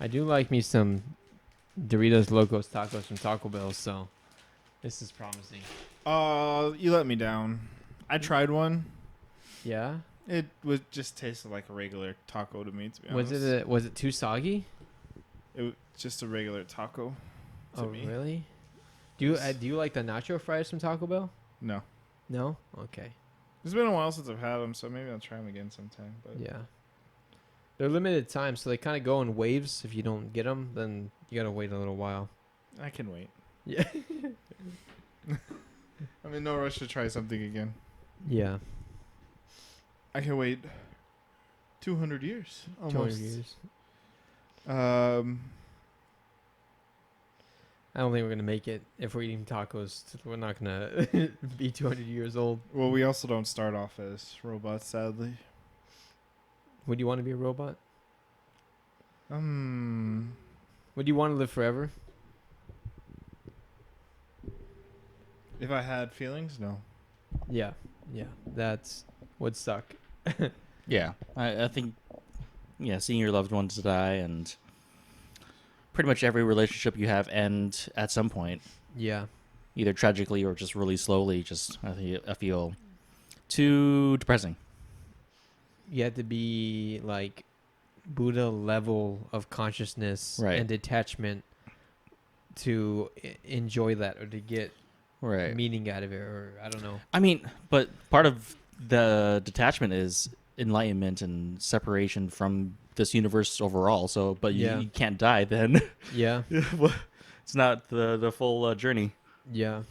I do like me some Doritos Locos Tacos from Taco Bell, so this is promising. You let me down. I tried one. Yeah? It was just tasted like a regular taco to me, to be honest. Was it too soggy? It was just a regular taco to me. Really? Do you like the nacho fries from Taco Bell? No. No? Okay. It's been a while since I've had them, so maybe I'll try them again sometime. But Yeah. They're limited time, so they kind of go in waves. If you don't get them, then you got to wait a little while. I can wait. Yeah. I'm in no rush to try something again. Yeah. I can wait 200 years. Almost. 200 years. I don't think we're going to make it if we're eating tacos. We're not going to be 200 years old. Well, we also don't start off as robots, sadly. Would you want to be a robot? Would you want to live forever? If I had feelings, no. Yeah. Yeah. That's would suck. Yeah, I think, seeing your loved ones die and pretty much every relationship you have end at some point. Yeah. Either tragically or just really slowly. I feel too depressing. You have to be like Buddha level of consciousness and detachment to enjoy that or to get meaning out of it, or I don't know. I mean, but part of the detachment is enlightenment and separation from this universe overall. So, but you can't die then. Yeah. It's not the full journey. Yeah.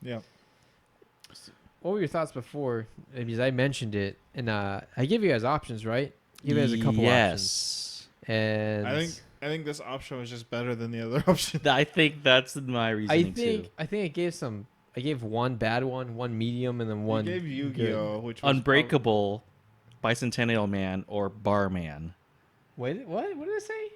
Yeah. What were your thoughts before? Because I mentioned it, and I gave you guys options, right? You guys a couple options. And I think this option was just better than the other option. I think that's my reasoning too. I think I gave one bad one medium, and then one. You gave Yu-Gi-Oh, which was Unbreakable, Bicentennial Man, or Barman. Wait, what? What did I say?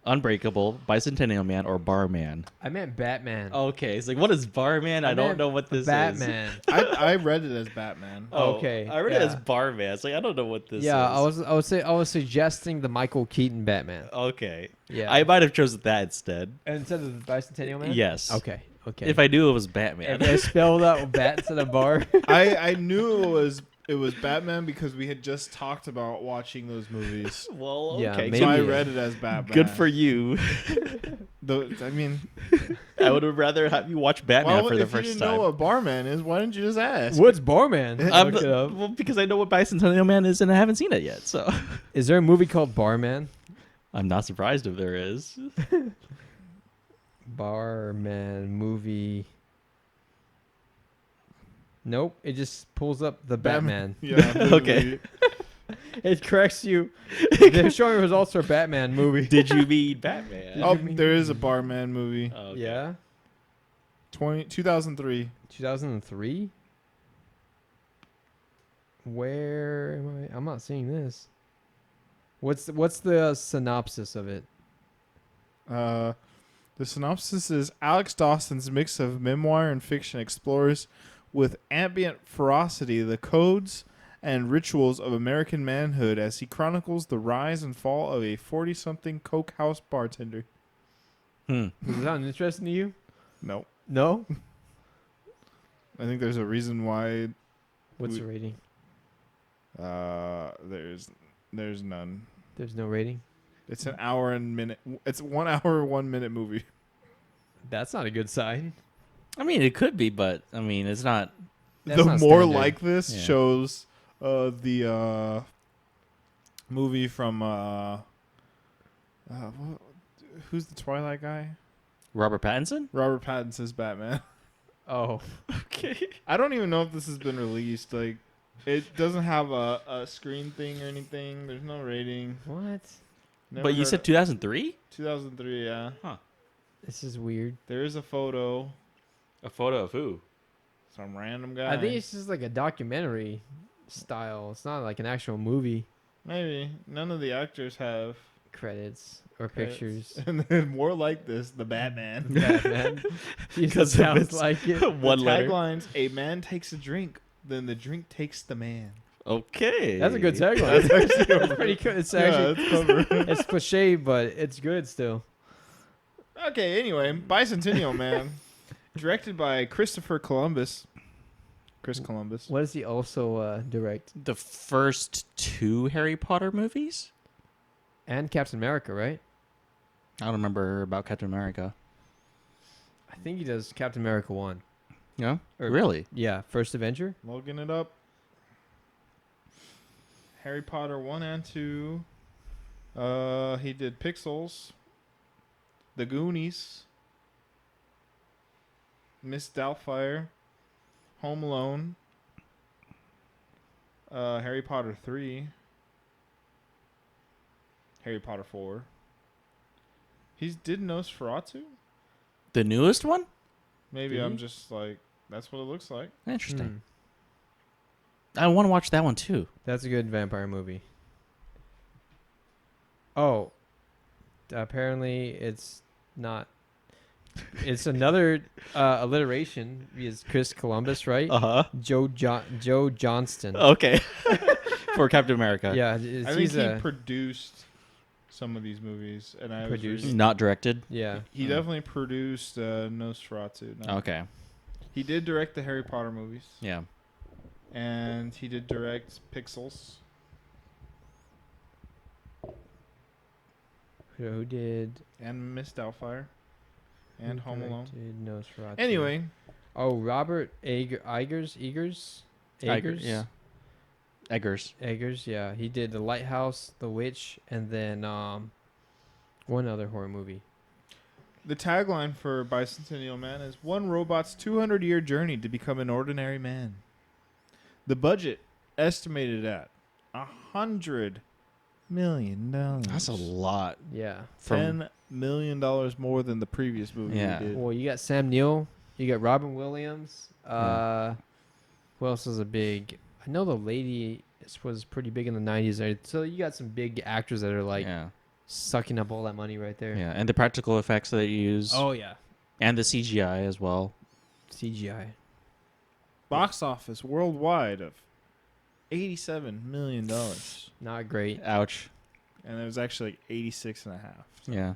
Unbreakable, Bicentennial Man, or Barman. I meant Batman. Okay, it's like, what is Barman? I don't know what this Batman. is. I read it as Batman. Okay, I read it as Barman. It's like, I don't know what this is. Yeah, I was suggesting the Michael Keaton Batman. Okay. Yeah. I might have chosen that instead. Instead of the Bicentennial Man? Yes. Okay. If I knew it was Batman. If I spelled out bat instead of bar. I knew it was Batman because we had just talked about watching those movies. Well, Yeah, okay. maybe. So I read it as Batman. Good for you. I mean, I would have rather have you watch Batman for the if first you didn't time. know what Barman is, why didn't you just ask? What's Barman? Look it up. Well, because I know what Bicentennial Man is and I haven't seen it yet. So Is there a movie called Barman? I'm not surprised if there is. Barman movie. Nope, it just pulls up the Batman. Yeah. Okay. It corrects you. They're showing results for Batman movie. Did you mean Batman? Oh, there is a Barman movie. Okay. Yeah. 2003. 2003? Where am I? I'm not seeing this. What's the synopsis of it? The synopsis is Alex Dawson's mix of memoir and fiction explores with ambient ferocity the codes and rituals of American manhood as he chronicles the rise and fall of a 40-something coke house bartender. Does it sound interesting to you? No. No? I think there's a reason why. What's the rating? There's none. There's no rating? It's an hour and minute. It's 1 hour, 1 minute movie. That's not a good sign. I mean, it could be, but I mean, it's not. That's The not more standard. like this shows the movie from who's the Twilight guy? Robert Pattinson? Robert Pattinson's Batman. Oh. Okay. I don't even know if this has been released. Like, it doesn't have a screen thing or anything. There's no rating. What? Never But you heard said 2003? 2003, yeah. This is weird. There is a photo. A photo of who? Some random guy. I think it's just like a documentary style. It's not like an actual movie. Maybe. None of the actors have Credits or credits. pictures. And then more like this, the Batman. Batman. Because Jesus sounds it's like it. one The letter. taglines, a man takes a drink, then the drink takes the man. Okay. That's a good tagline. That's pretty good. It's actually it's it's cliche, but it's good still. Okay, anyway, Bicentennial Man, directed by Christopher Columbus. Chris Columbus. What does he also direct? The first 2 Harry Potter movies? And Captain America, right? I don't remember about Captain America. I think he does Captain America 1. Yeah? Or- Really? Yeah, First Avenger. Looking it up. Harry Potter 1 and 2. He did Pixels. The Goonies. Miss Doubtfire. Home Alone. Harry Potter 3. Harry Potter 4. He did Nosferatu? The newest one? Maybe Did I'm he? just like, that's what it looks like. Interesting. Hmm. I want to watch that one too. That's a good vampire movie. Oh, apparently it's not. It's another alliteration. Is Chris Columbus, right? Uh-huh. Joe Johnston. Okay. For Captain America. Yeah, I think he's he a produced some of these movies, and I was Produced? reading- Not directed? yeah. He definitely produced Nosferatu. No. Okay. He did direct the Harry Potter movies, Yeah. and he did direct Pixels. Who did And Miss Doubtfire. And who Home Alone. directed Nosferatu? Anyway, Oh, Robert Eggers. Yeah. Eggers. Eggers, yeah. He did The Lighthouse, The Witch, and then one other horror movie. the tagline for Bicentennial Man is one robot's 200-year journey to become an ordinary man. The budget estimated at $100 million. That's a lot. Yeah. $10 million more than the previous movie Yeah. we did. Well, you got Sam Neill. You got Robin Williams. Yeah. Who else is a big? I know the lady was pretty big in the 90s. Right? So you got some big actors that are like Yeah. sucking up all that money right there. Yeah. And the practical effects that you use. Oh, yeah. And the CGI as well. CGI. Box office worldwide of $87 million. Not great. Ouch. And it was actually like 86 and a half. Yeah.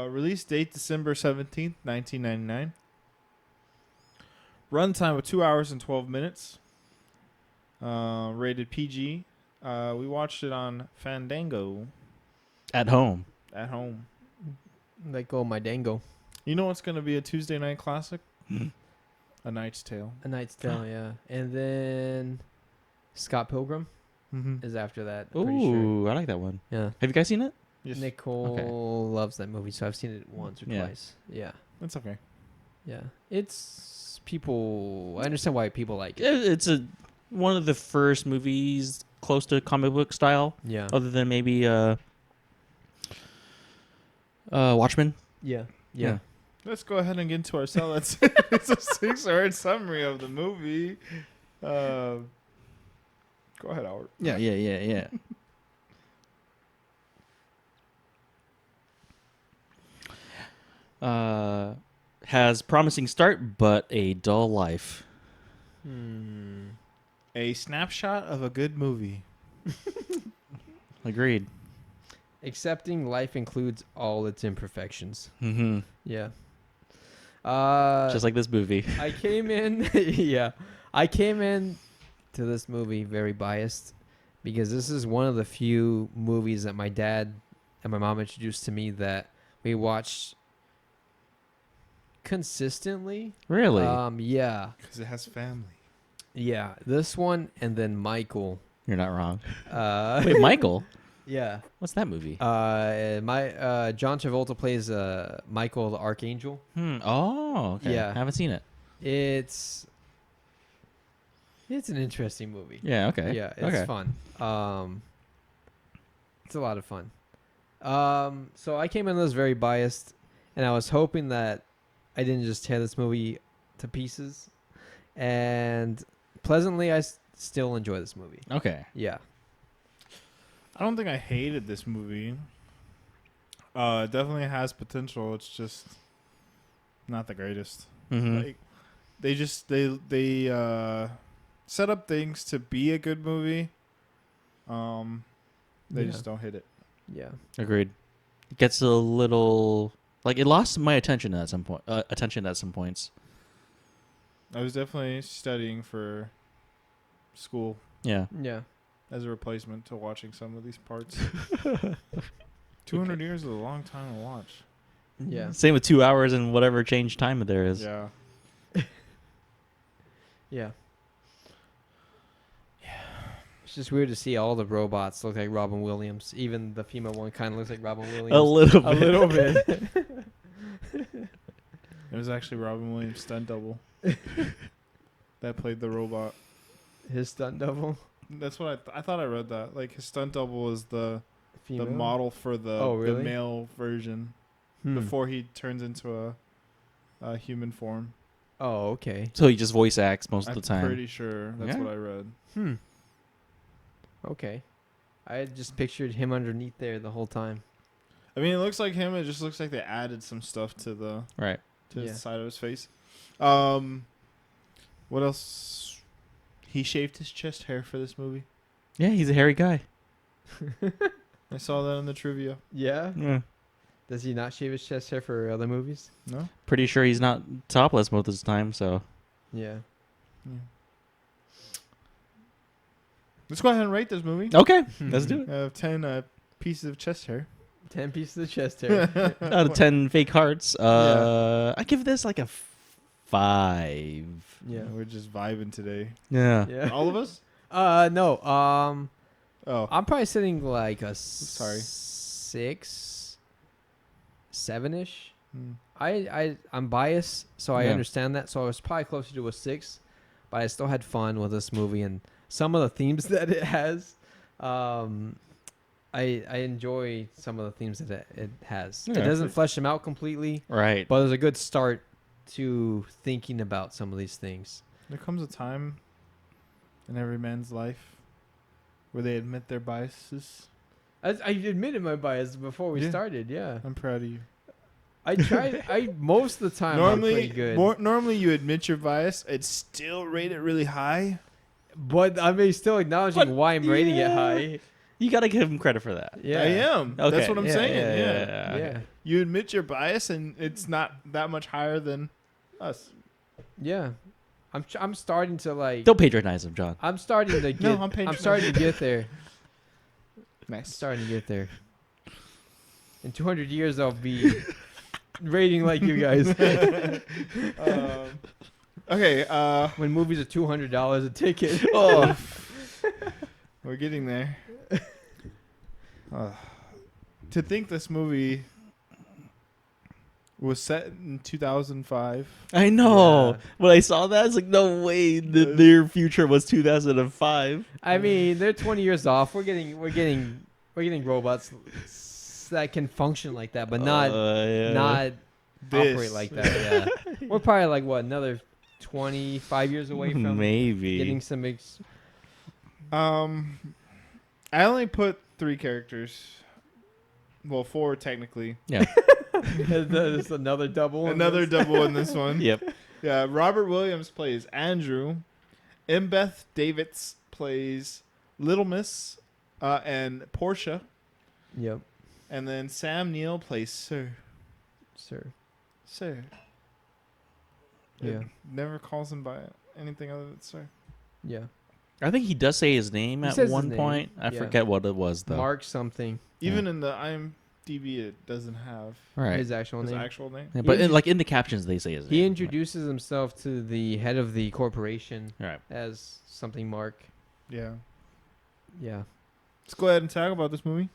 Release date December 17th, 1999. Runtime of 2 hours and 12 minutes. Rated PG. We watched it on Fandango At home. at home. Let go of my dango. You know what's going to be a Tuesday night classic? A Knight's Tale. A Knight's Tale, yeah. And then Scott Pilgrim Mm-hmm. is after that. I'm pretty Ooh, sure. I like that one. Yeah. Have you guys seen it? Yes. Nicole loves that movie, so I've seen it once or Yeah. twice. Yeah. That's okay. Yeah. It's people. I understand why people like it. It's one of the first movies close to comic book style, Yeah. other than maybe Watchmen. Yeah. Yeah. Let's go ahead and get into our cell. It's a 6-word summary of the movie. Go ahead, Howard. Yeah. Has promising start, but a dull life. A snapshot of a good movie. Agreed. Accepting life includes all its imperfections. Mm-hmm. Yeah. Just like this movie. I came in. Yeah. I came in to this movie very biased because this is one of the few movies that my dad and my mom introduced to me that we watched consistently. Really? Yeah. Because it has family. Yeah. This one and then Michael. You're not wrong. Uh, Wait, Michael? yeah. What's that movie? John Travolta plays Michael the Archangel. Oh, okay. Yeah. I haven't seen it. It's an interesting movie. Yeah, okay. Yeah, it's fun. It's a lot of fun. So I came in this very biased, and I was hoping that I didn't just tear this movie to pieces. And pleasantly, I still enjoy this movie. Okay. Yeah. I don't think I hated this movie. It definitely has potential. It's just not the greatest. Mm-hmm. Like they set up things to be a good movie. They just don't hit it. Yeah. Agreed. It gets a little like it lost my attention at some point. Attention at some points. I was definitely studying for school. Yeah. Yeah. As a replacement to watching some of these parts. 200 years is a long time to watch. Yeah. Same with 2 hours and whatever change time there is. Yeah. Yeah. It's just weird to see all the robots look like Robin Williams. Even the female one kind of looks like Robin Williams. A little bit. A little bit. It was actually Robin Williams' stunt double that played the robot. His stunt double. That's what I thought I read that. Like his stunt double was the Female? model for the really? the male version before he turns into a human form. Oh, okay. So he just voice acts most of the time. I'm pretty sure that's what I read. Okay. I had just pictured him underneath there the whole time. I mean, it looks like him. It just looks like they added some stuff to the the side of his face. What else? He shaved his chest hair for this movie. Yeah, he's a hairy guy. I saw that in the trivia. Yeah? Yeah. Does he not shave his chest hair for other movies? No? Pretty sure he's not topless most of the time, so. Yeah. Let's go ahead and rate this movie. Okay, let's do it. I have 10 pieces of chest hair. 10 pieces of chest hair. Out of 10 fake hearts, I give this like a 5. Yeah. We're just vibing today. Yeah. Yeah. All of us? No. Oh. I'm probably sitting like a Sorry. 6, 7-ish. Hmm. I'm biased, so I understand that. So I was probably closer to a 6, but I still had fun with this movie and some of the themes that it has. I enjoy some of the themes that it has. Yeah. It doesn't flesh them out completely, Right. but it's a good start to thinking about some of these things. There comes a time in every man's life where they admit their biases. I admitted my bias before we started. Yeah, I'm proud of you. I tried. Most of the time, I'm pretty good. Normally, you admit your bias and still rate it really high. But I mean, still acknowledging why I'm rating it high. You got to give him credit for that. Yeah, I am. Okay. That's what I'm saying. Yeah. You admit your bias, and it's not that much higher than us. Yeah. I'm starting to like. Don't patronize him, John. I'm starting to get. No, I'm starting to get there. Nice. Starting to get there. In 200 years, I'll be rating like you guys. Okay. When movies are $200 a ticket. Oh, we're getting there. To think this movie was set in 2005. I know. Yeah. When I saw that, it's like, no way the near future was 2005. I mean, they're 20 years off. We're getting robots that can function like that, but not operate like that. Yeah. We're probably like another 25 years away from maybe getting some. I only put 3 characters. Well, 4 technically. Yeah. There's another double. Another double in this one. Yep. Yeah, Robert Williams plays Andrew. Beth Davids plays Little Miss and Portia. Yep. And then Sam Neill plays Sir. Yeah. It never calls him by anything other than Sir. Yeah. I think he does say his name He at says one his name, point. I forget what it was, though. Mark something. Even in the IMDb, it doesn't have Right. His actual name. Yeah, but in the captions, they say his name. He introduces himself to the head of the corporation Right. as something Mark. Yeah. Yeah. Let's go ahead and talk about this movie.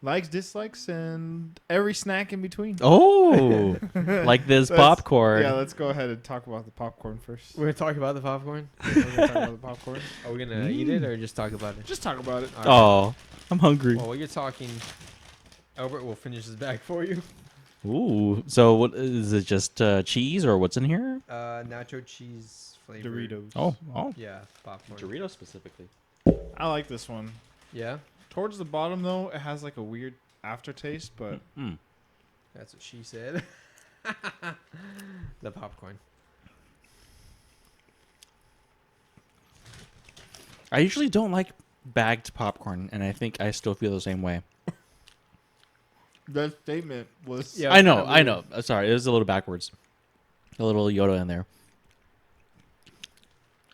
Likes, dislikes, and every snack in between. Oh, like this popcorn. Yeah, let's go ahead and talk about the popcorn first. We're going to talk about the popcorn? We're going to talk about the popcorn. Are we going to eat it or just talk about it? Just talk about it. All right. Oh, I'm hungry. Well, while you're talking, Albert will finish his bag for you. Ooh, so what is it? Just cheese or what's in here? Nacho cheese flavor. Doritos. Oh, Yeah, popcorn. Doritos specifically. I like this one. Yeah? Towards the bottom, though, it has like a weird aftertaste, but That's what she said. The popcorn. I usually don't like bagged popcorn, and I think I still feel the same way. That statement was. Yeah, I know. Sorry, it was a little backwards. A little Yoda in there.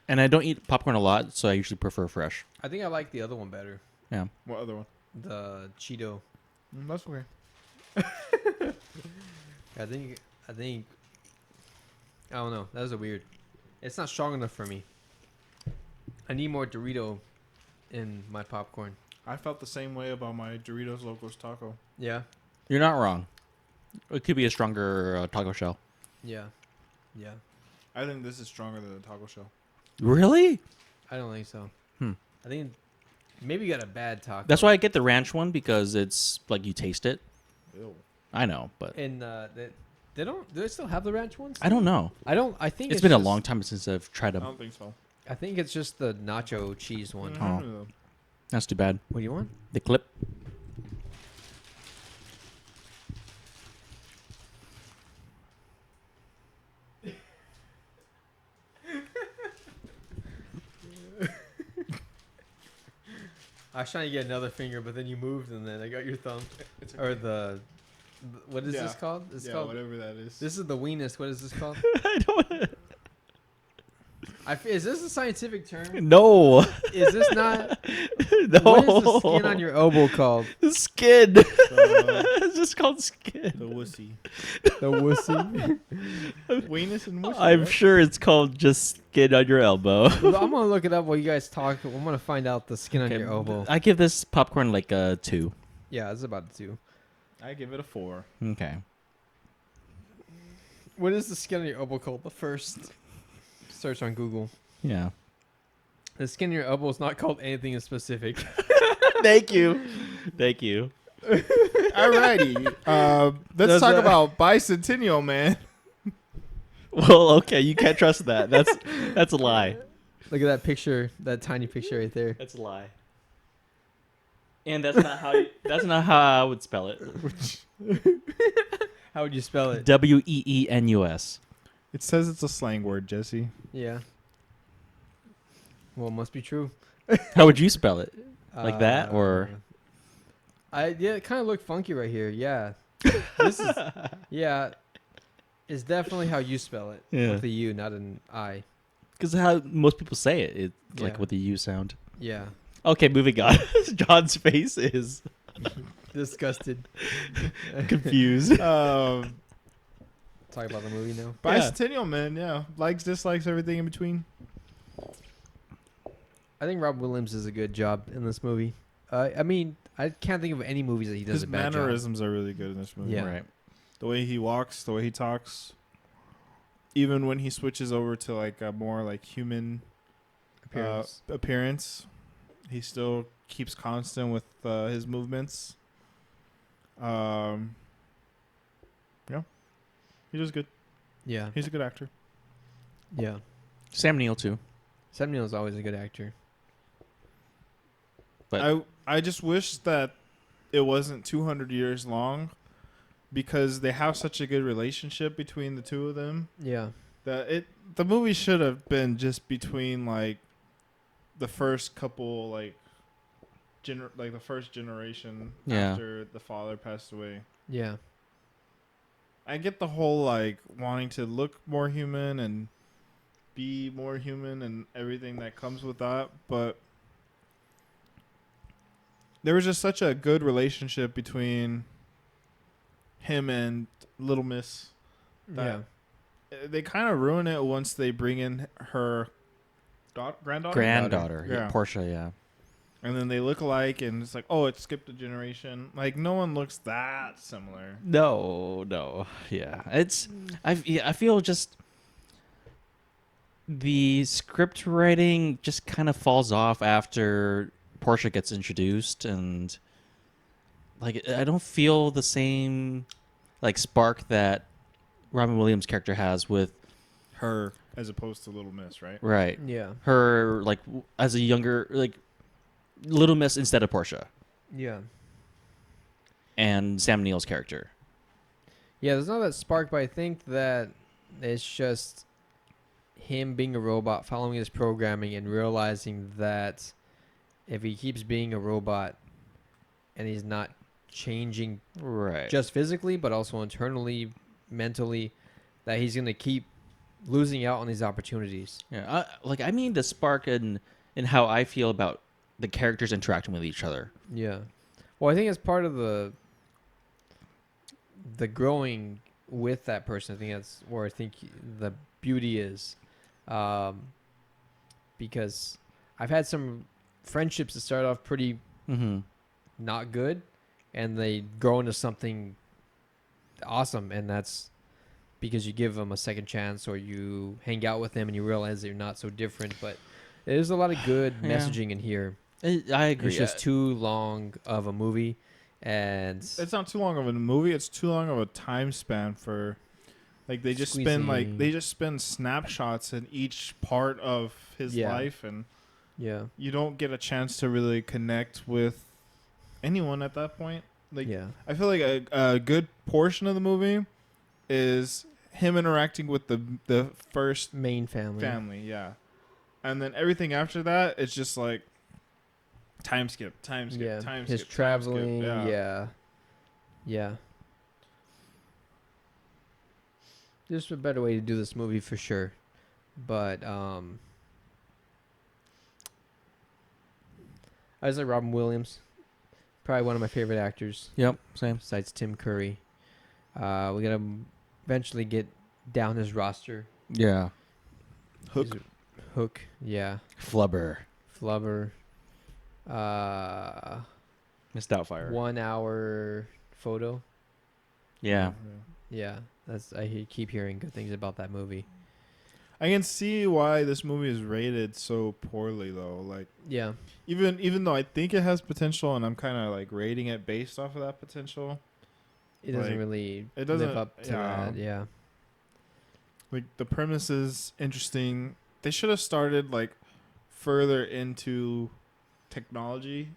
And I don't eat popcorn a lot, so I usually prefer fresh. I think I like the other one better. Yeah. What other one? The Cheeto. That's okay. I think. I don't know. That was a weird. It's not strong enough for me. I need more Dorito in my popcorn. I felt the same way about my Doritos Locos Taco. Yeah. You're not wrong. It could be a stronger taco shell. Yeah. Yeah. I think this is stronger than the taco shell. Really? I don't think so. I think maybe you got a bad taco. That's why I get the ranch one, because it's like you taste it. Ew. I know, but And they don't. Do they still have the ranch ones? I don't know. I don't. I think It's been a just- long time since I've tried I them. don't think so. I think it's just the nacho cheese one. Oh. That's too bad. What do you want? The clip. I was trying to get another finger, but then you moved, and then I got your thumb. Or the what is this called? It's called whatever that is. This is the weenus. What is this called? I don't. Is this a scientific term? No. Is this not? No. What is the skin on your elbow called? The skin. It's just called skin. The wussy. The wussy. Weenus and wussy. I'm right? sure it's called just skin on your elbow. Well, I'm gonna look it up while you guys talk. I'm gonna find out the skin on your elbow. I give this popcorn like a 2. Yeah, it's about 2. I give it a 4. Okay. What is the skin on your elbow called? The first search on Google. Yeah. The skin on your elbow is not called anything in specific. Thank you. Thank you. Alrighty. Let's talk about Bicentennial Man. Well, okay, you can't trust that. That's a lie. Look at that picture, that tiny picture right there. That's a lie. And that's not how I would spell it. How would you spell it? Weenus. It says it's a slang word, Jesse. Yeah. Well, it must be true. How would you spell it? Like that, or? It kind of looked funky right here. Yeah. It's definitely how you spell it. Yeah. With a U, not an I. Because how most people say it. It's like Yeah. with the U sound. Yeah. Okay, moving on. John's face is Disgusted. confused. Talk about the movie now. Bicentennial Man, yeah. Likes, dislikes, everything in between. I think Rob Williams does a good job in this movie. I mean, I can't think of any movies that he does His a bad job. mannerisms are really good in this movie. Yeah. Right. The way he walks, the way he talks. Even when he switches over to like a more like human appearance, he still keeps constant with his movements. Yeah. He does good. Yeah. He's a good actor. Yeah. Sam Neill too. Sam Neill is always a good actor. But I just wish that it wasn't 200 years long, because they have such a good relationship between the two of them. Yeah. The movie should have been just between like the first couple like the first generation after the father passed away. Yeah. I get the whole like wanting to look more human and be more human and everything that comes with that, but there was just such a good relationship between him and Little Miss that they kind of ruin it once they bring in her granddaughter. Yeah. Portia, yeah. And then they look alike, and it's like, oh, it skipped a generation. Like, no one looks that similar. No. Yeah. I feel just the script writing just kind of falls off after Portia gets introduced, and like I don't feel the same like spark that Robin Williams' character has with Her, as opposed to Little Miss, right? right. Yeah. Her like as a younger like Little Miss instead of Portia, Yeah. and Sam Neill's character. Yeah, there's not that spark, but I think that it's just him being a robot, following his programming, and realizing that if he keeps being a robot and he's not changing just physically, but also internally, mentally, that he's going to keep losing out on these opportunities. Yeah, I mean the spark in how I feel about the characters interacting with each other. Yeah. Well, I think it's part of the growing with that person. I think that's where I think the beauty is. Because I've had some friendships that start off pretty not good, and they grow into something awesome, and that's because you give them a second chance, or you hang out with them and you realize they're not so different. But there's a lot of good messaging in here. I agree. It's just too long of a movie, and it's not too long of a movie. It's too long of a time span for, like, they just spend snapshots in each part of his life, and you don't get a chance to really connect with anyone at that point. Like, I feel like a good portion of the movie is him interacting with the first main family. Yeah, and then everything after that, it's just like time skip. His traveling, yeah. There's a better way to do this movie for sure, but I was like Robin Williams, probably one of my favorite actors. Yep, same. Besides Tim Curry, we gotta eventually get down his roster. Yeah, Hook, yeah. Flubber. Miss Doubtfire. 1 hour photo. Yeah. I keep hearing good things about that movie. I can see why this movie is rated so poorly, though. Like, even though I think it has potential, and I'm kind of like rating it based off of that potential, it doesn't really live up to that. Yeah. Like, the premise is interesting. They should have started like further into technology,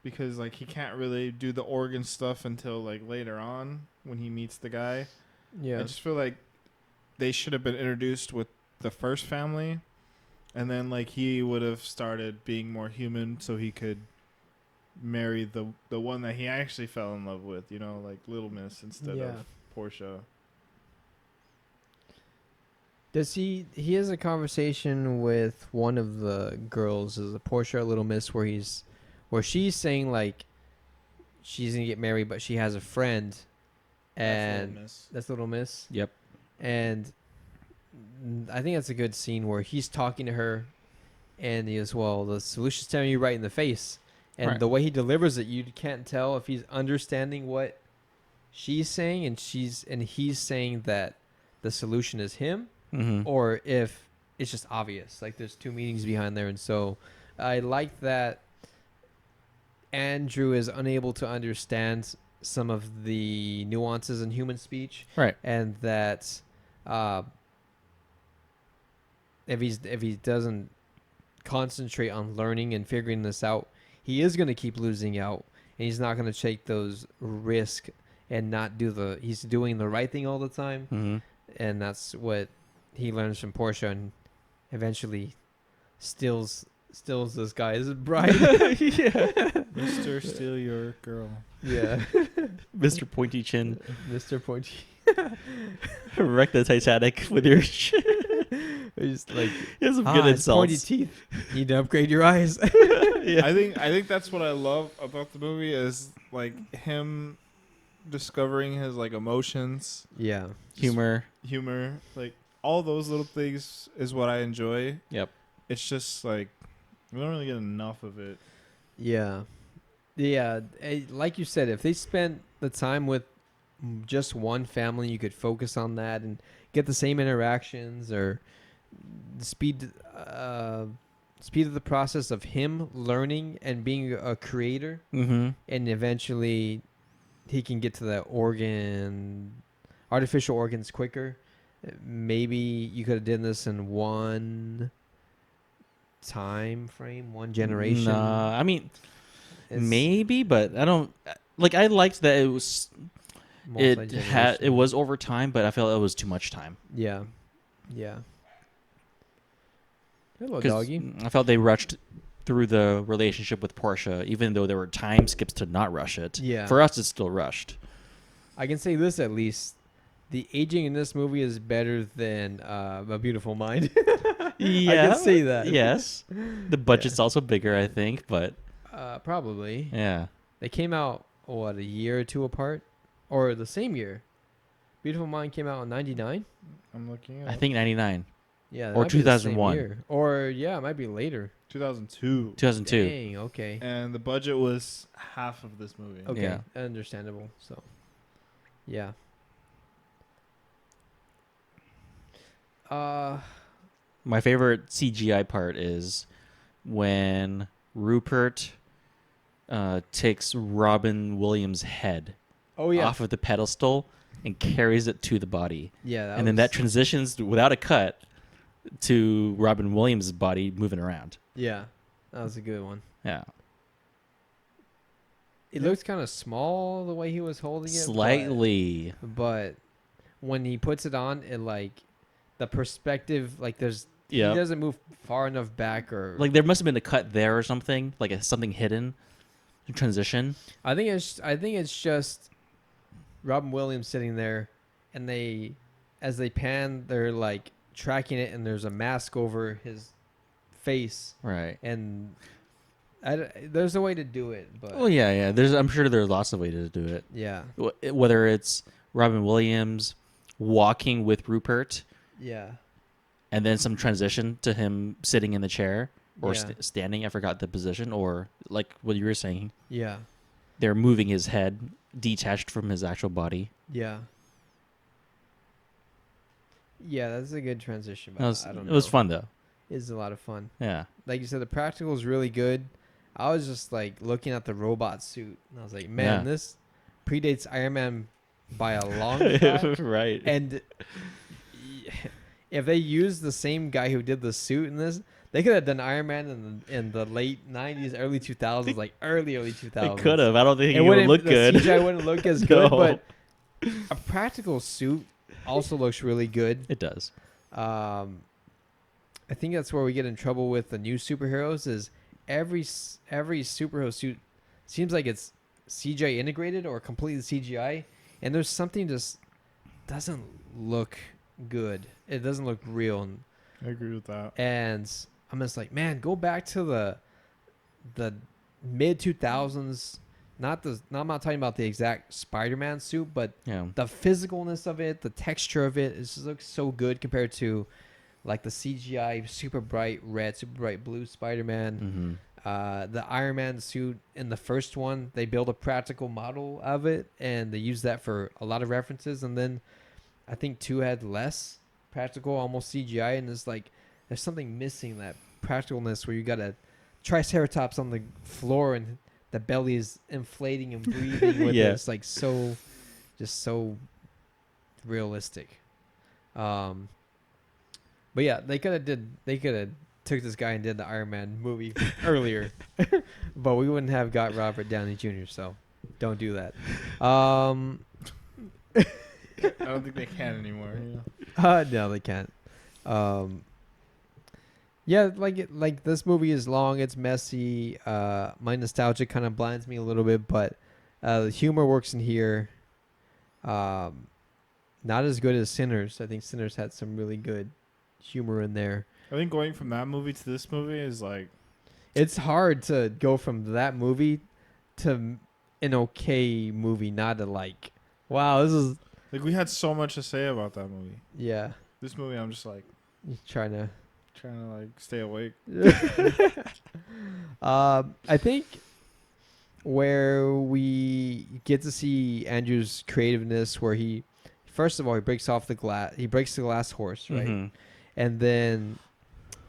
because like he can't really do the organ stuff until like later on when he meets the guy. I just feel like they should have been introduced with the first family, and then like he would have started being more human, so he could marry the one that he actually fell in love with, you know, like Little Miss instead of Portia. Does he has a conversation with one of the girls, is it Portia or Little Miss, where she's saying like she's gonna get married, but she has a friend, and that's Little Miss. Yep. And I think that's a good scene where he's talking to her, and he goes, "Well, the solution's telling you right in the face," and the way he delivers it, you can't tell if he's understanding what she's saying, and he's saying that the solution is him. Or if it's just obvious, like there's two meanings behind there. And so I like that Andrew is unable to understand some of the nuances in human speech, and that if he doesn't concentrate on learning and figuring this out, he is going to keep losing out, and he's not going to take those risks and not he's doing the right thing all the time. And that's what he learns from Portia, and eventually steals this guy's bride. Mr. Steal Your Girl. Yeah. Mr. Pointy Chin. Mr. Pointy. Wreck the Titanic with your shit. Just like, he has some good insults. Pointy teeth. You need to upgrade your eyes. I think that's what I love about the movie, is like him discovering his like emotions. Yeah. Humor. Like all those little things is what I enjoy. Yep. It's just like we don't really get enough of it. Yeah. Like you said, if they spent the time with just one family, you could focus on that and get the same interactions, or the speed of the process of him learning and being a creator, and eventually he can get to the artificial organs quicker. Maybe you could have done this in one time frame, one generation. Nah, I mean, maybe, but I don't like. I liked that it was. It was over time, but I felt it was too much time. Yeah. Hello, doggy. I felt they rushed through the relationship with Portia, even though there were time skips to not rush it. Yeah. For us, it's still rushed. I can say this at least. The aging in this movie is better than A Beautiful Mind. Yeah. I can say that. Yes. The budget's also bigger, I think, but... Probably. Yeah. They came out, what, a year or two apart? Or the same year? Beautiful Mind came out in 99? I'm looking at I think 99. Yeah. Or 2001. Or, yeah, it might be later. 2002. 2002. Dang, okay. And the budget was half of this movie. Okay, Yeah. understandable. So, yeah. My favorite CGI part is when Rupert takes Robin Williams' head off of the pedestal and carries it to the body. Yeah. And then that transitions without a cut to Robin Williams' body moving around. Yeah, that was a good one. Yeah. It looks kind of small the way he was holding it. Slightly. But when he puts it on, it like the perspective, like he Yeah. doesn't move far enough back or Like there must have been a cut there or something, like something hidden, transition. I think it's just Robin Williams sitting there, and as they pan, they're like tracking it, and there's a mask over his face, Right. and there's a way to do it, but Oh yeah. I'm sure there's lots of ways to do it. yeah, Whether it's Robin Williams walking with Rupert, yeah, and then some transition to him sitting in the chair or Yeah. standing. I forgot the position, or like what you were saying, yeah, they're moving his head detached from his actual body. yeah. Yeah, that's a good transition. But I don't know. It was fun though. It's a lot of fun. Yeah. Like you said, the practical is really good. I was just like looking at the robot suit, and I was like, man, this predates Iron Man by a long shot. Right. And if they used the same guy who did the suit in this, they could have done Iron Man in the late 90s, early 2000s, like early 2000s. They could have. I don't think it would look good. The CGI wouldn't look as good, No. but a practical suit also looks really good. It does. I think that's where we get in trouble with the new superheroes is every superhero suit seems like it's CGI integrated or completely CGI, and there's something just doesn't look good. It doesn't look real. I agree with that. And I'm just like, man, go back to the mid 2000s. I'm not talking about the exact Spider-Man suit, but the physicalness of it, the texture of it just looks so good compared to like the CGI super bright red, super bright blue Spider-Man. Mm-hmm. The Iron Man suit in the first one, they build a practical model of it, and they use that for a lot of references. And then I think 2 had less practical, almost CGI, and it's like there's something missing, that practicalness where you got a Triceratops on the floor and the belly is inflating and breathing with it. It's like so realistic. But yeah, they could have took this guy and did the Iron Man movie earlier, but we wouldn't have got Robert Downey Jr. So don't do that. I don't think they can anymore. No, they can't. Yeah, like this movie is long. It's messy. My nostalgia kind of blinds me a little bit, but the humor works in here. Not as good as Sinners. I think Sinners had some really good humor in there. I think going from that movie to this movie is like... It's hard to go from that movie to an okay movie, not to like, wow, this is... Like, we had so much to say about that movie. Yeah. This movie, I'm just like... Trying to like stay awake. I think where we get to see Andrew's creativeness, where he, first of all, he breaks the glass horse, right? Mm-hmm. And then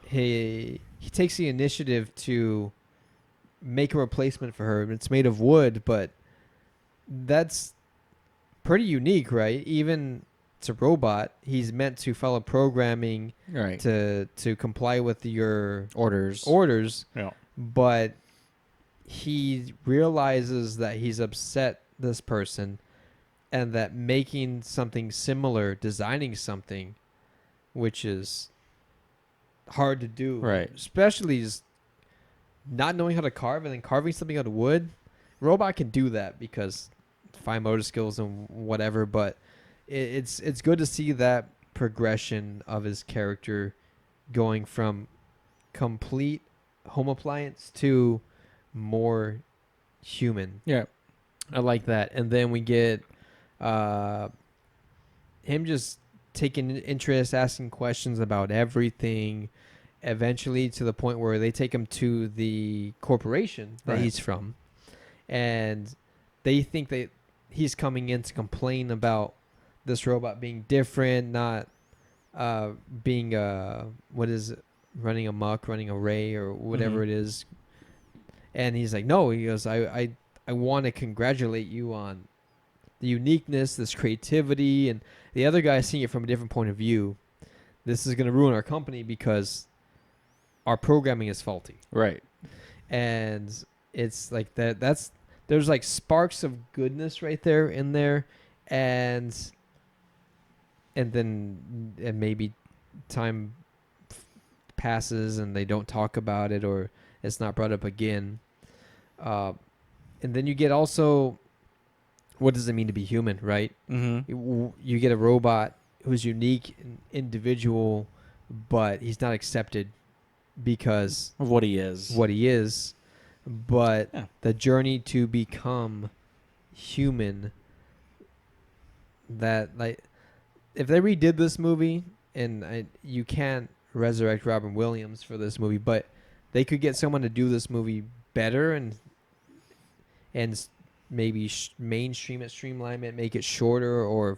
he takes the initiative to make a replacement for her. It's made of wood, but that's pretty unique, right? Even it's a robot. He's meant to follow programming, Right. to comply with your orders. Yeah. But he realizes that he's upset this person, and that making something similar, designing something, which is hard to do. Right. Especially just not knowing how to carve and then carving something out of wood. Robot can do that because fine motor skills and whatever, but it's good to see that progression of his character going from complete home appliance to more human. Yeah. I like that. And then we get him just taking interest, asking questions about everything, eventually to the point where they take him to the corporation that he's from. And they think that he's coming in to complain about this robot being different, not being what is it, running amok, running array or whatever it is. And he's like, no, he goes, I want to congratulate you on the uniqueness, this creativity, and the other guy seeing it from a different point of view. This is going to ruin our company because our programming is faulty. Right. And it's like there's like sparks of goodness right there in there, and then maybe time passes and they don't talk about it or it's not brought up again. And then you get also, what does it mean to be human, right? Mm-hmm. You get a robot who's unique and individual, but he's not accepted because of what he is. But the journey to become human, that like, if they redid this movie, and you can't resurrect Robin Williams for this movie, but they could get someone to do this movie better and maybe mainstream it, streamline it, make it shorter or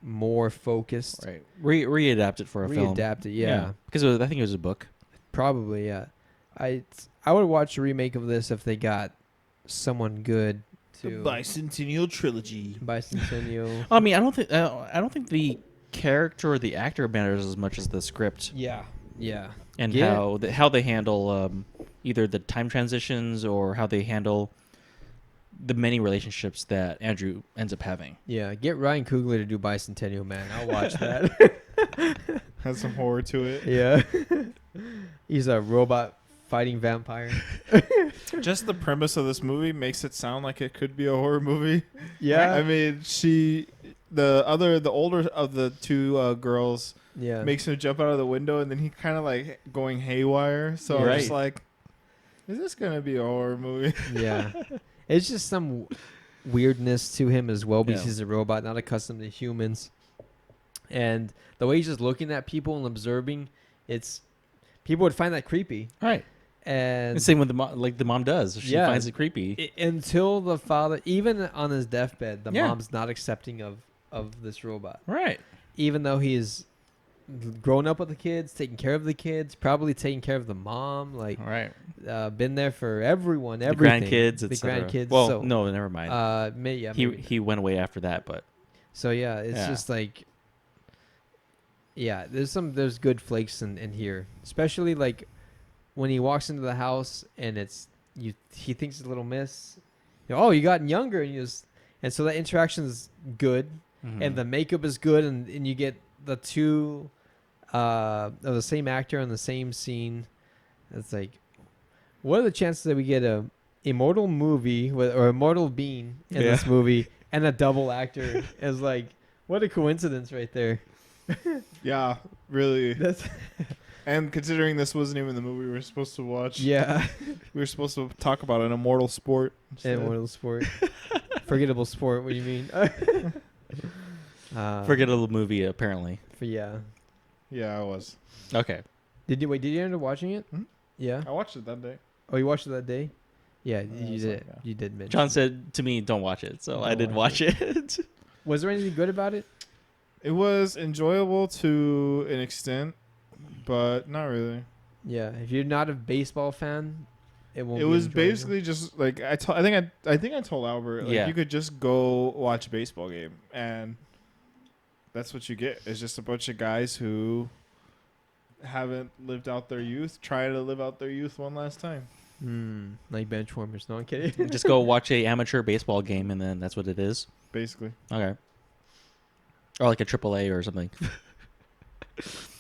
more focused. Right. Readapt it for a film. Readapt it, yeah. Because I think it was a book. Probably, yeah. I would watch a remake of this if they got someone good to the Bicentennial trilogy. Bicentennial. I mean, I don't think the character or the actor matters as much as the script. Yeah. And how they handle either the time transitions or how they handle the many relationships that Andrew ends up having. Yeah, get Ryan Coogler to do Bicentennial Man. I'll watch that. Has some horror to it. Yeah. He's a robot fighting vampire. Just the premise of this movie makes it sound like it could be a horror movie. Yeah. I mean, the older of the two girls makes him jump out of the window, and then he kind of like going haywire. So I'm just like, is this going to be a horror movie? Yeah. It's just some weirdness to him as well because he's a robot, not accustomed to humans. And the way he's just looking at people and observing, people would find that creepy. Right. And same with the mom does. She finds it creepy. Until the father, even on his deathbed, the mom's not accepting of this robot. Right. Even though he's grown up with the kids, taking care of the kids, probably taking care of the mom, like been there for everyone, everything. The grandkids. Well, so, no, never mind. He went away after that, but so it's just like, there's good flakes in here, especially like when he walks into the house and he thinks it's a little miss. You gotten younger, and so that interaction is good, and the makeup is good, and you get the two of the same actor in the same scene. It's like, what are the chances that we get a immortal movie or immortal being in this movie and a double actor? Is like, what a coincidence right there. Yeah, really. And considering this wasn't even the movie we were supposed to watch. Yeah. We were supposed to talk about an immortal sport. Immortal sport. Forgettable sport, what do you mean? Forgettable movie, apparently. Yeah, I was. Okay. Did you end up watching it? Hmm? Yeah. I watched it that day. Oh, you watched it that day? Yeah, you did. Like, You did mention. John said to me, "Don't watch it," so I did watch it. Was there anything good about it? It was enjoyable to an extent, but not really. Yeah, if you're not a baseball fan, it won't. It was basically just like I think I told Albert, like, you could just go watch a baseball game, and that's what you get. It's just a bunch of guys who haven't lived out their youth, try to live out their youth one last time. Like bench warmers. No, I'm kidding. Just go watch a amateur baseball game, and then that's what it is. Basically. Okay. Or like a AAA or something.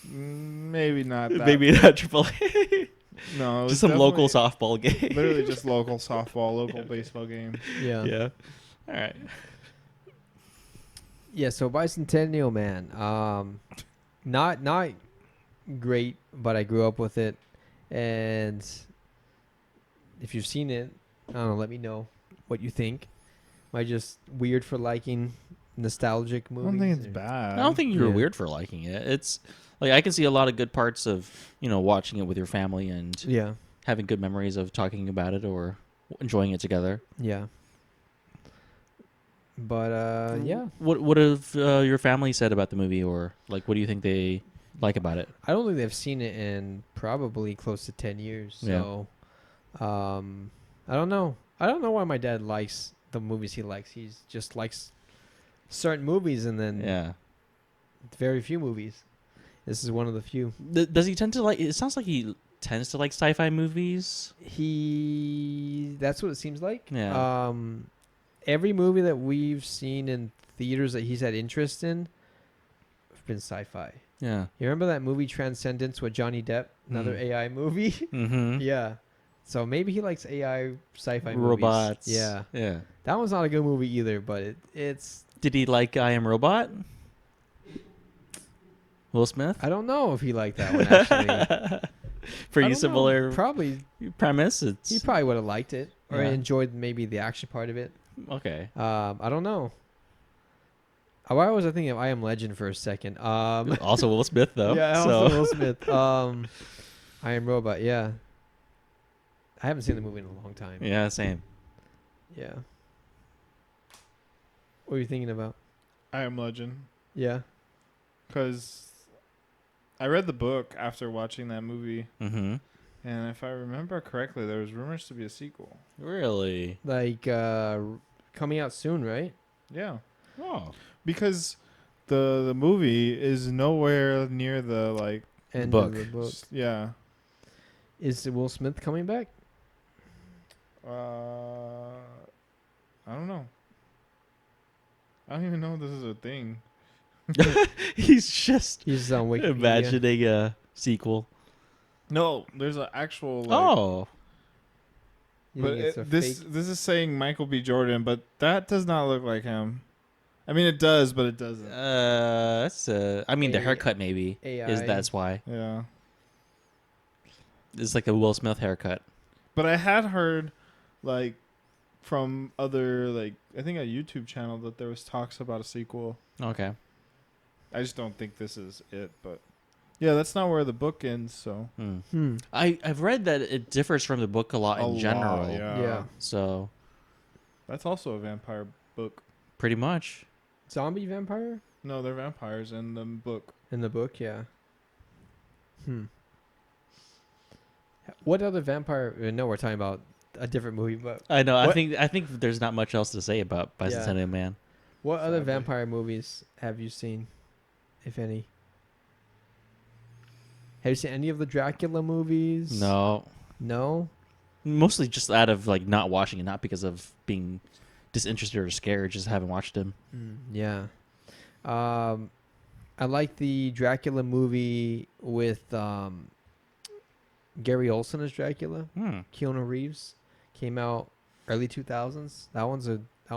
Maybe not that. Maybe not AAA. No, Just some local softball game. Literally just local softball, local baseball game. Yeah. Yeah. All right. Yeah. So Bicentennial Man, not great, but I grew up with it, and if you've seen it, I don't know. Let me know what you think. Am I just weird for liking nostalgic I movies? don't think it's bad. I don't think you're Yeah. weird for liking it. It's like I can see a lot of good parts of watching it with your family and Yeah. having good memories of talking about it or enjoying it together. Yeah. But yeah, What have your family said about the movie, or like what do you think they like about it? I don't think they've seen it in probably close to 10 years. So, I don't know. I don't know why my dad likes the movies he likes. He's just likes certain movies and then Yeah. very few movies. This is one of the few. Does he tend to like? It sounds like he tends to like sci-fi movies. That's what it seems like. Yeah. Every movie that we've seen in theaters that he's had interest in have been sci-fi. Yeah. You remember that movie Transcendence with Johnny Depp? Another AI movie? Mm-hmm. Yeah. So maybe he likes AI sci-fi Robots. movies. Yeah. Yeah. That one's not a good movie either, but it's... Did he like I Am Robot? Will Smith? I don't know if he liked that one, actually. Pretty similar Probably. premise. He probably would have liked it. Or Yeah. enjoyed maybe the action part of it. Okay. I don't know. Why was I thinking of I Am Legend for a second? Also Will Smith though. Yeah, so. also Will Smith. I Am Robot, yeah. I haven't seen the movie in a long time. Yeah, same. Yeah. What are you thinking about? I Am Legend. Yeah. Because I read the book after watching that movie, Mm-hmm. and if I remember correctly, there was rumors to be a sequel. Really? Like, coming out soon, right? Yeah. Oh. Because the movie is nowhere near the, like... End book. of the book. Yeah. Is Will Smith coming back? I don't know. I don't even know if this is a thing. He's just He's on Wikipedia. imagining a sequel. No, there's an actual... Like, Oh. You but think it's a this fake? is saying Michael B. Jordan, but that does not look like him. I mean, it does, but it doesn't. That's I mean, the haircut maybe AI. that's why. Yeah. It's like a Will Smith haircut. But I had heard, like, from other, like, I think a YouTube channel that there was talks about a sequel. Okay. I just don't think this is it, but yeah, that's not where the book ends. So I've read that it differs from the book a lot in general. Yeah. So that's also a vampire book. pretty much. Zombie vampire? No, they're vampires in the book. In the book, yeah. What other vampire? No, we're talking about a different movie, but I know. What? I think there's not much else to say about Bicentennial Man. what other Sadly. vampire movies have you seen, if any? Have you seen any of the Dracula movies? No. No? Mostly just out of like not watching it, not because of being disinterested or scared, just haven't watched him. Yeah. I like the Dracula movie with Gary Olson as Dracula. Keanu Reeves came out early 2000s. That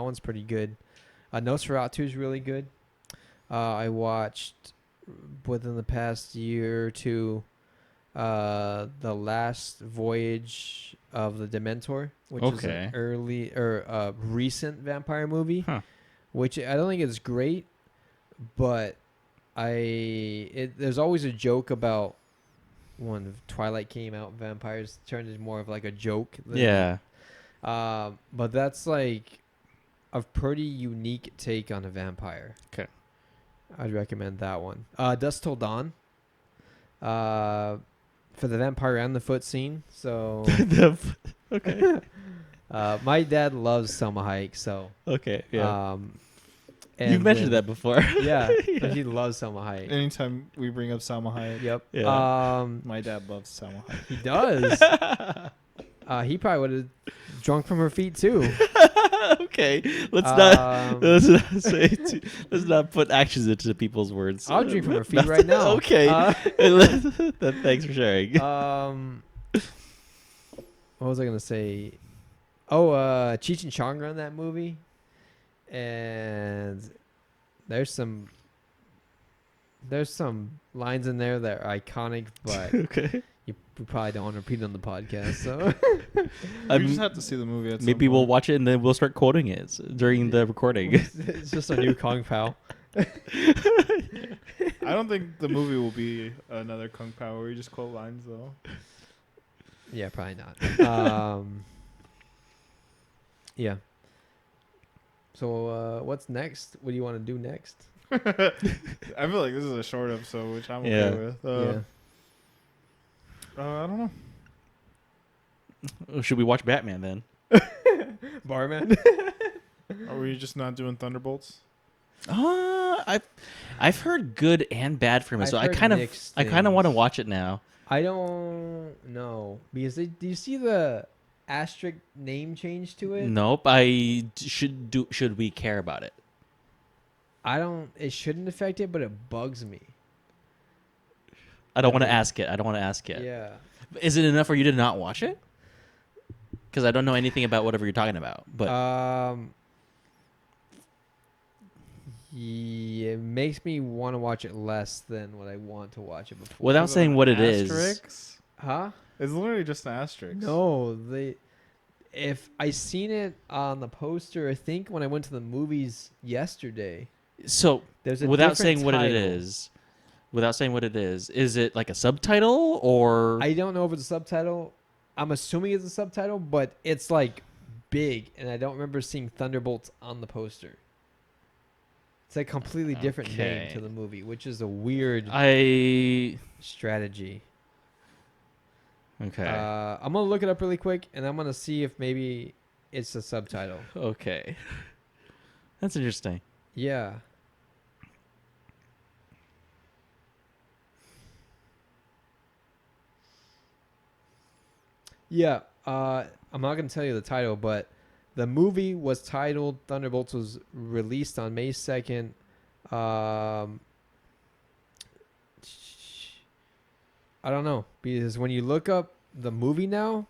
one's pretty good. Nosferatu is really good. I watched within the past year or two The Last Voyage of the Dementor, which is an early or recent vampire movie, which I don't think is great, but there's always a joke about when Twilight came out, vampires turned into more of like a joke. But that's like a pretty unique take on a vampire. Okay. I'd recommend that one. Dusk Till Dawn. For the vampire and the foot scene. So Okay. my dad loves Selma Hayek, so Okay. Yeah. and You've mentioned that before. Yeah, but he loves Selma Hayek. Anytime we bring up Salma Hayek, Yep. Yeah. my dad loves Salma Hayek. He does. He probably would have drunk from her feet too. Okay, let's not put actions into people's words. I'll drink from her feet right now. Okay, thanks for sharing. What was I gonna say? Oh, Cheech and Chong are in that movie, and there's some lines in there that are iconic, but Okay. we probably don't want to repeat it on the podcast. So We just have to see the movie. At maybe some we'll point. watch it and then we'll start quoting it during the recording. it's just a new Kong Pao. I don't think the movie will be another Kung Pao where you just quote lines though. Yeah, probably not. Yeah. So what's next? What do you want to do next? I feel like this is a short episode, which I'm okay with. I don't know. Should we watch Batman then? Barman. Are we just not doing Thunderbolts? I've heard good and bad from it, so I kind of want to watch it now. I don't know because do you see the asterisk name change to it? Nope. Should we care about it? It shouldn't affect it, but it bugs me. I don't want to ask it. Yeah. Is it enough for you to not watch it? Because I don't know anything about whatever you're talking about. But yeah, it makes me want to watch it less than what I want to watch it before. Without saying what it is. Asterisks? Huh? It's literally just an asterisk. No, if I seen it on the poster, I think when I went to the movies yesterday. So there's a without saying title. Without saying what it is it like a subtitle or? I don't know if it's a subtitle. I'm assuming it's a subtitle, but it's like big, and I don't remember seeing Thunderbolts on the poster. It's a completely different name to the movie, which is a weird strategy. Okay. I'm gonna look it up really quick, and I'm gonna see if maybe it's a subtitle. Okay. That's interesting. Yeah. Yeah. I'm not gonna tell you the title, but the movie was titled Thunderbolts. Was released on May 2nd. I don't know, because when you look up the movie now,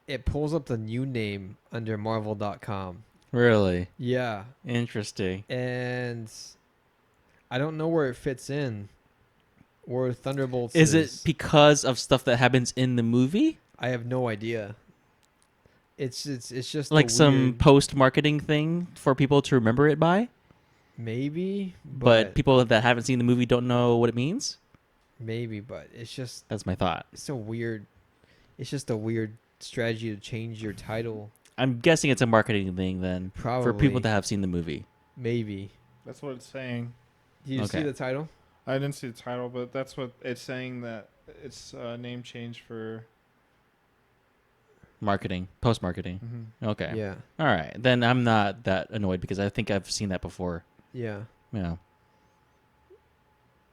it pulls up the new name under Marvel.com. Really? Yeah. Interesting. And I don't know where it fits in. Where Thunderbolts is. It because of stuff that happens in the movie? I have no idea. It's just like some post-marketing thing for people to remember it by? Maybe. But people that haven't seen the movie don't know what it means? Maybe, but it's just... That's my thought. It's just a weird strategy to change your title. I'm guessing it's a marketing thing then. Probably. For people that have seen the movie. Maybe. That's what it's saying. Did you see the title? I didn't see the title, but that's what it's saying, that it's a name change for... Marketing. Post-marketing. Mm-hmm. Okay. Yeah. All right. Then I'm not that annoyed because I think I've seen that before. Yeah. Yeah.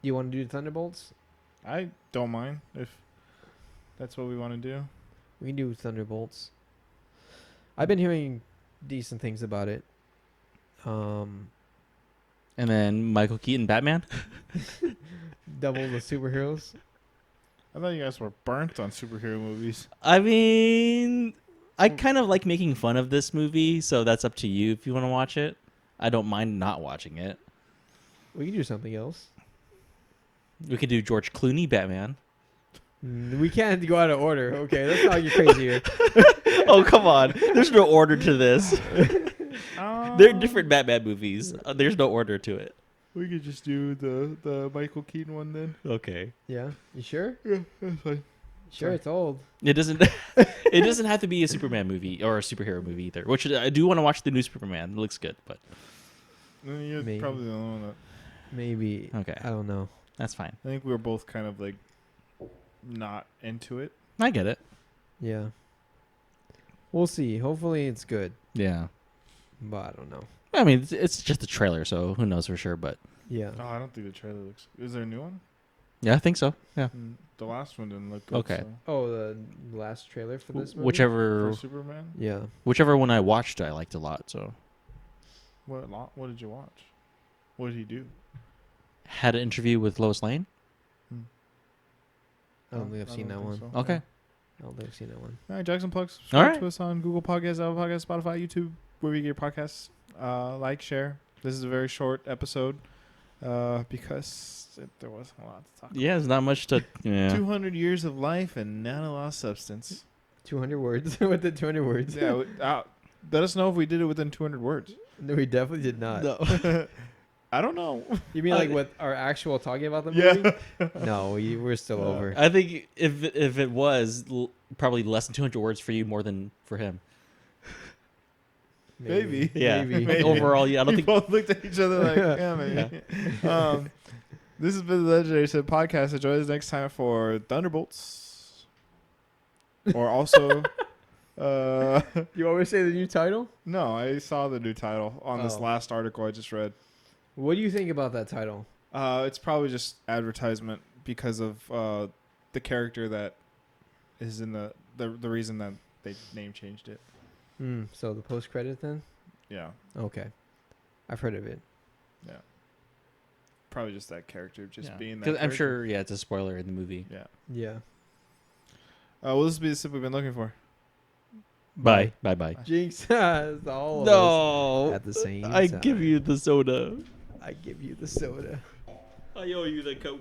You want to do Thunderbolts? I don't mind if that's what we want to do. We can do Thunderbolts. I've been hearing decent things about it. And then Michael Keaton Batman? Double the superheroes. I thought you guys were burnt on superhero movies. I mean, I kind of like making fun of this movie, so that's up to you if you want to watch it. I don't mind not watching it. We can do something else. We could do George Clooney Batman. We can't go out of order. Okay, let's not get crazy here. Oh, come on. There's no order to this. They're different Batman movies. There's no order to it. We could just do the Michael Keaton one then. Okay. Yeah. You sure? Yeah, that's fine. Sure, it's old. It doesn't have to be a Superman movie or a superhero movie either. Which I do want to watch the new Superman. It looks good, but You're Maybe. probably the only one that... Maybe. Okay. I don't know. That's fine. I think we were both kind of like not into it. I get it. Yeah. We'll see. Hopefully it's good. Yeah. But I don't know. I mean, it's just a trailer, so who knows for sure, but Yeah. Oh, I don't think the trailer looks... Is there a new one? Yeah, I think so. Yeah. The last one didn't look good. Okay. So. Oh, the last trailer for this movie? Whichever. For Superman? Yeah. Whichever one I watched, I liked a lot. So. What did you watch? What did he do? Had an interview with Lois Lane. I don't think I've seen that one. So. Okay. Yeah. I don't think I've seen that one. All right, Jackson Plugs. Subscribe All right. to us on Google Podcasts, Apple Podcasts, Spotify, YouTube, wherever you get your podcasts. Like, share. This is a very short episode because there wasn't a lot to talk about. Yeah, there's not much to. Yeah. 200 years of life and not a lot of substance. 200 words? With the 200 words? Yeah, let us know if we did it within 200 words. No, we definitely did not. No. I don't know. You mean like with our actual talking about the movie? Yeah. No, we're still over. I think if it was probably less than 200 words for you, more than for him. Maybe. Yeah. Maybe. Overall, yeah, I don't We think. both looked at each other like, yeah, maybe. This has been the Legendary Sid podcast. Join us next time for Thunderbolts. Or also... You always say the new title? No, I saw the new title on this last article I just read. What do you think about that title? It's probably just advertisement because of the character that is in the reason that they name changed it. So the post credit then? Yeah. Okay. I've heard of it. Yeah. Probably just that character being that. Because I'm character. sure, yeah, it's a spoiler in the movie. Yeah. Yeah. Will this be the sip we've been looking for? Bye. Bye. Jinx. It's all of No. us at the same I time. give you the soda. I give you the soda. I owe you the Coke.